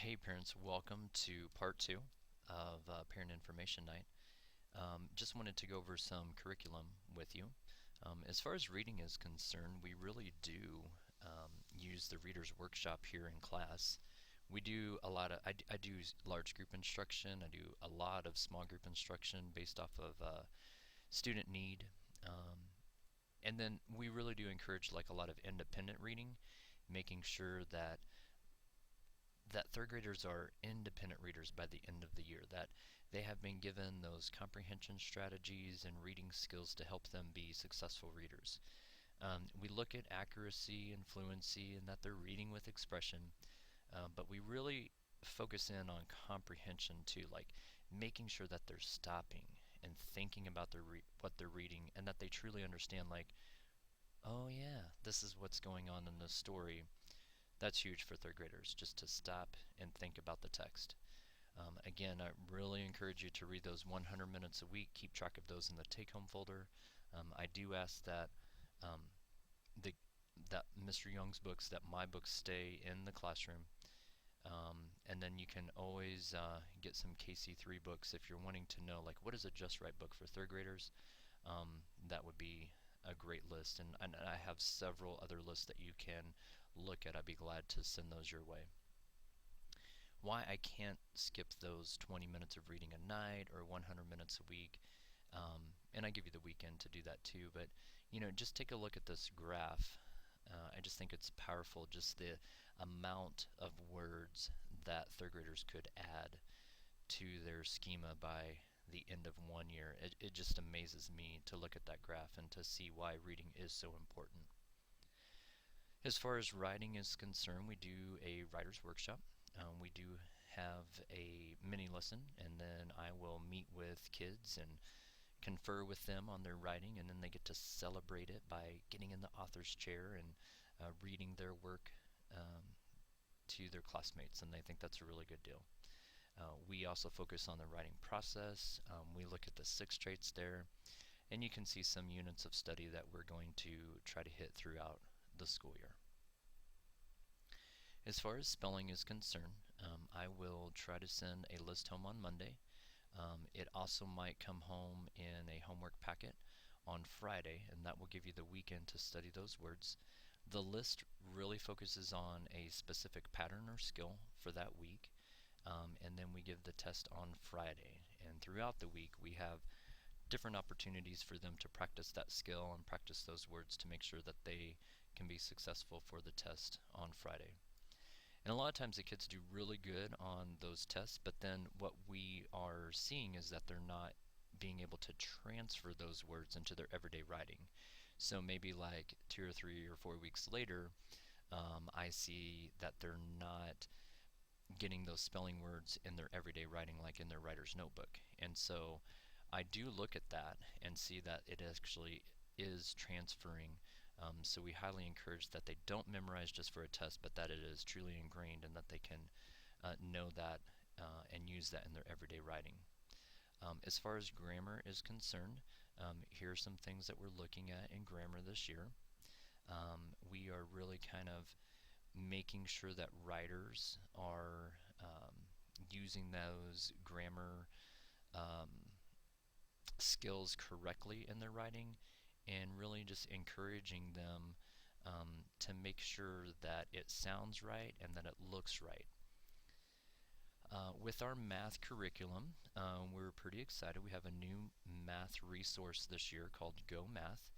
Hey parents, welcome to part two of Parent Information Night. Just wanted to go over some curriculum with you. As far as reading is concerned, we really do use the Reader's Workshop here in class. We do a lot of, I do large group instruction, I do a lot of small group instruction based off of student need. And then we really do encourage like a lot of independent reading, making sure that third graders are independent readers by the end of the year, that they have been given those comprehension strategies and reading skills to help them be successful readers. We look at accuracy and fluency and that they're reading with expression, but we really focus in on comprehension too, like making sure that they're stopping and thinking about what they're reading and that they truly understand, like, oh yeah, this is what's going on in this story. That's huge for third graders, just to stop and think about the text. Again, I really encourage you to read those 100 minutes a week. Keep track of those in the take-home folder. I do ask that um, the, that Mr. Young's books, that my books stay in the classroom. And then you can always get some KC3 books if you're wanting to know, like, what is a just right book for third graders. That would be a great list, and I have several other lists that you can look at. I'd be glad to send those your way. Why I can't skip those 20 minutes of reading a night or 100 minutes a week, and I give you the weekend to do that too, but just take a look at this graph. I just think it's powerful, just the amount of words that third graders could add to their schema by the end of 1 year. It just amazes me to look at that graph and to see why reading is so important. As far as writing is concerned, we do a writer's workshop. We do have a mini lesson, and then I will meet with kids and confer with them on their writing, and then they get to celebrate it by getting in the author's chair and reading their work to their classmates, and they think that's a really good deal. We also focus on the writing process. We look at the 6 traits there, and you can see some units of study that we're going to try to hit throughout the school year. As far as spelling is concerned, I will try to send a list home on Monday. It also might come home in a homework packet on Friday, and that will give you the weekend to study those words. The list really focuses on a specific pattern or skill for that week. And then we give the test on Friday. And throughout the week, we have different opportunities for them to practice that skill and practice those words to make sure that they can be successful for the test on Friday. And a lot of times the kids do really good on those tests, but then what we are seeing is that they're not being able to transfer those words into their everyday writing. So maybe like 2 or 3 or 4 weeks later, I see that they're not getting those spelling words in their everyday writing, like in their writer's notebook. And so I do look at that and see that it actually is transferring. So we highly encourage that they don't memorize just for a test, but that it is truly ingrained and that they can know that and use that in their everyday writing. As far as grammar is concerned, here are some things that we're looking at in grammar this year. We are really kind of making sure that writers are using those grammar skills correctly in their writing, and really just encouraging them to make sure that it sounds right and that it looks right. With our math curriculum, we're pretty excited. We have a new math resource this year called Go Math,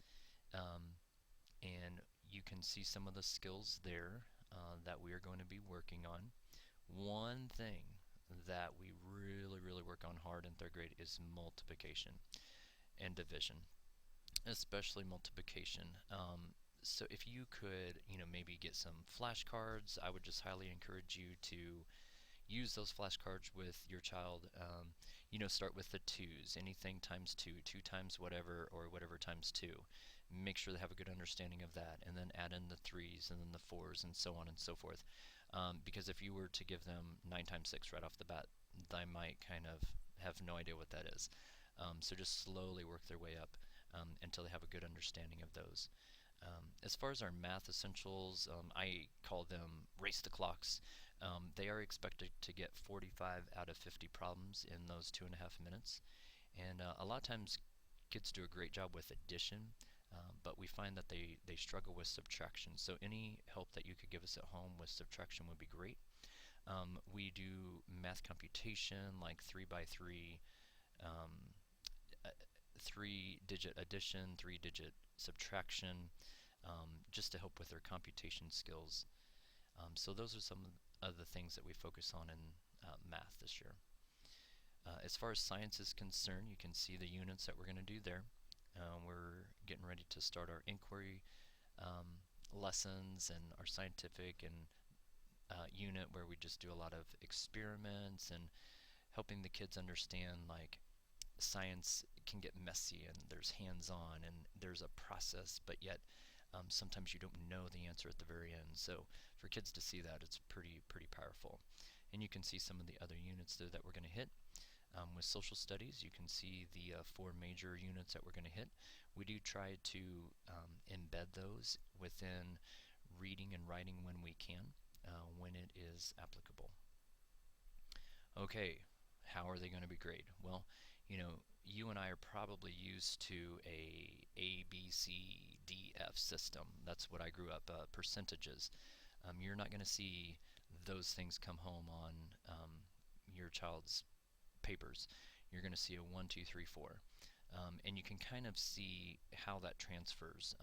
and you can see some of the skills there that we are going to be working on. One thing that we really work on hard in third grade is multiplication and division, especially multiplication. So if you could, maybe get some flashcards, I would just highly encourage you to use those flashcards with your child. Start with the 2's, anything times 2, 2 times whatever, or whatever times 2. Make sure they have a good understanding of that, and then add in the 3's and then the 4's and so on and so forth. Because if you were to give them 9 times 6 right off the bat, they might kind of have no idea what that is. So just slowly work their way up until they have a good understanding of those. As far as our math essentials, I call them race the clocks. They are expected to get 45 out of 50 problems in those 2.5 minutes. And a lot of times kids do a great job with addition, but we find that they struggle with subtraction. So any help that you could give us at home with subtraction would be great. We do math computation like 3 by 3, um, 3-digit addition, 3-digit subtraction, just to help with their computation skills. So those are some of the things that we focus on in math this year. As far as science is concerned, you can see the units that we're going to do there. We're getting ready to start our inquiry lessons and our scientific and unit where we just do a lot of experiments and helping the kids understand like science can get messy and there's hands-on and there's a process, but yet sometimes you don't know the answer at the very end. So for kids to see that, it's pretty powerful. And you can see some of the other units there that we're going to hit. With social studies, you can see the 4 major units that we're going to hit. We do try to embed those within reading and writing when we can, when it is applicable. Okay, how are they going to be graded? Well, you and I are probably used to a B, C, D, F system. That's what I grew up, percentages. You're not going to see those things come home on your child's papers. You're going to see a 1, 2, 3, 4. And you can kind of see how that transfers,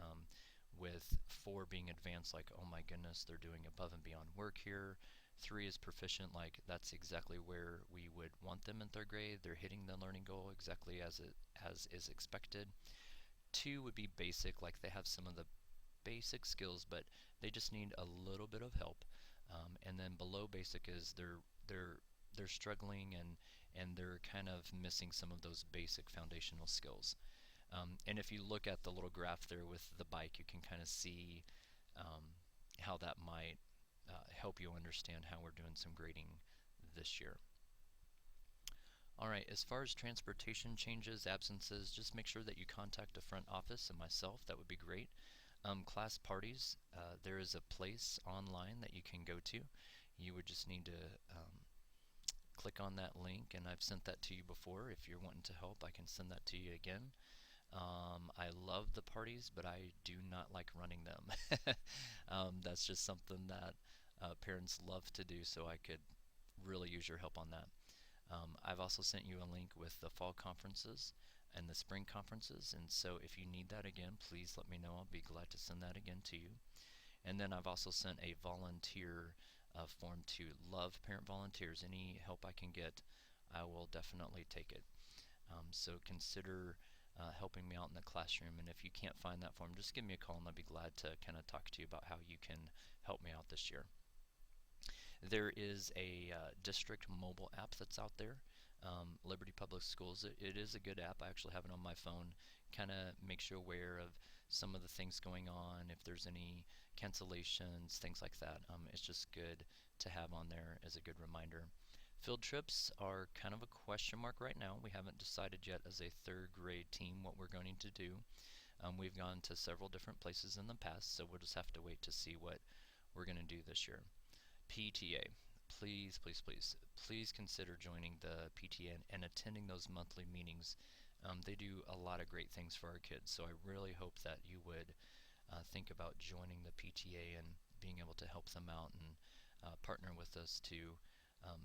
with 4 being advanced, like, oh my goodness, they're doing above and beyond work here. 3 is proficient, like that's exactly where we would want them in 3rd grade. They're hitting the learning goal exactly as is expected. 2 would be basic, like they have some of the basic skills, but they just need a little bit of help. And then below basic is they're struggling and they're kind of missing some of those basic foundational skills. And if you look at the little graph there with the bike, you can kind of see how that might help you understand how we're doing some grading this year. Alright, as far as transportation changes, absences, just make sure that you contact the front office and myself. That would be great. Class parties, there is a place online that you can go to. You would just need to click on that link, and I've sent that to you before. If you're wanting to help, I can send that to you again. I love the parties, but I do not like running them. That's just something that parents love to do, so I could really use your help on that. I've also sent you a link with the fall conferences and the spring conferences, and so if you need that again, please let me know. I'll be glad to send that again to you. And then I've also sent a volunteer form to love parent volunteers. Any help I can get, I will definitely take it. So consider helping me out in the classroom, and if you can't find that form, just give me a call and I'll be glad to kind of talk to you about how you can help me out this year. There is a district mobile app that's out there, Liberty Public Schools. It is a good app. I actually have it on my phone. Kind of makes you aware of some of the things going on, if there's any cancellations, things like that. It's just good to have on there as a good reminder. Field trips are kind of a question mark right now. We haven't decided yet as a 3rd grade team what we're going to do. We've gone to several different places in the past, so we'll just have to wait to see what we're going to do this year. PTA, please, please, please, please consider joining the PTA and attending those monthly meetings. They do a lot of great things for our kids, so I really hope that you would think about joining the PTA and being able to help them out and partner with us to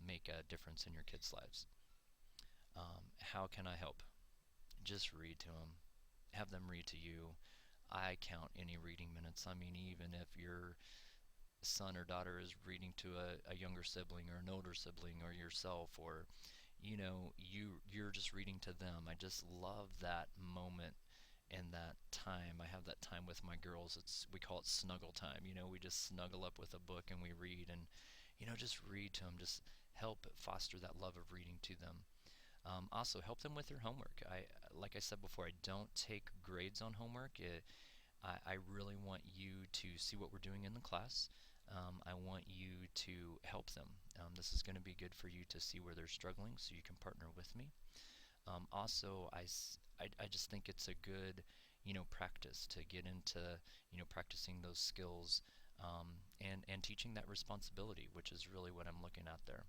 make a difference in your kids' lives. How can I help? Just read to them. Have them read to you. I count any reading minutes. I mean, even if your son or daughter is reading to a younger sibling or an older sibling or yourself, or you're just reading to them. I just love that moment and that time. I have that time with my girls. We call it snuggle time. We just snuggle up with a book and we read, and just read to them. Just help foster that love of reading to them. Also help them with their homework. Like I said before, I don't take grades on homework. I really want you to see what we're doing in the class. I want you to help them. This is going to be good for you to see where they're struggling, so you can partner with me. Also, I just think it's a good practice to get into practicing those skills and teaching that responsibility, which is really what I'm looking at there.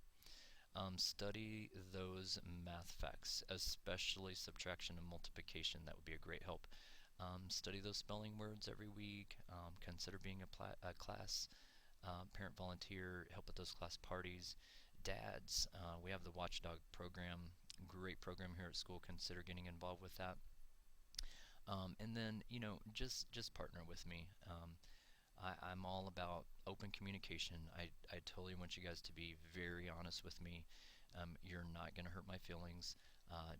Study those math facts, especially subtraction and multiplication. That would be a great help. Study those spelling words every week. Consider being a class parent volunteer, help with those class parties. Dads, we have the Watchdog program, great program here at school. Consider getting involved with that. And then, just partner with me. I'm all about open communication. I totally want you guys to be very honest with me. You're not going to hurt my feelings.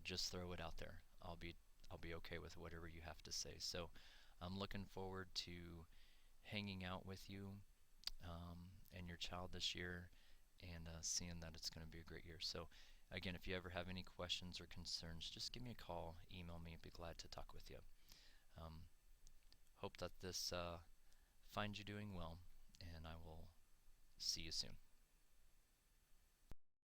Just throw it out there. I'll be okay with whatever you have to say. So I'm looking forward to hanging out with you and your child this year, and seeing that it's going to be a great year. So again, if you ever have any questions or concerns, just give me a call, email me. I'd be glad to talk with you. Um, Hope that this finds you doing well, and I will see you soon.